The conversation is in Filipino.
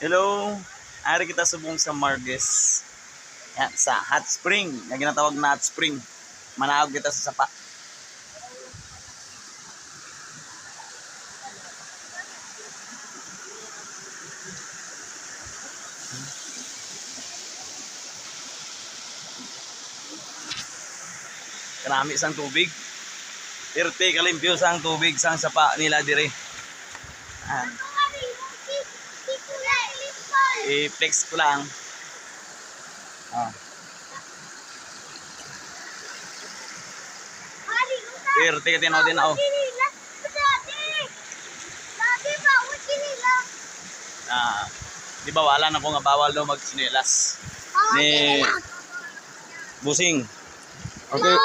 Hello, ari kita subong sa Marges. Yan, sa hot spring, na ginatawag na hot spring. Manaog kita sa sapa. Karami sang tubig. 30 kalimpyo sang tubig sang sapa nila dire. Yan. I-flex ko lang. Ah. 30 ka tinaw din ako. Di ba wala na ko nga bawal daw magsinilas ni Busing. Okay.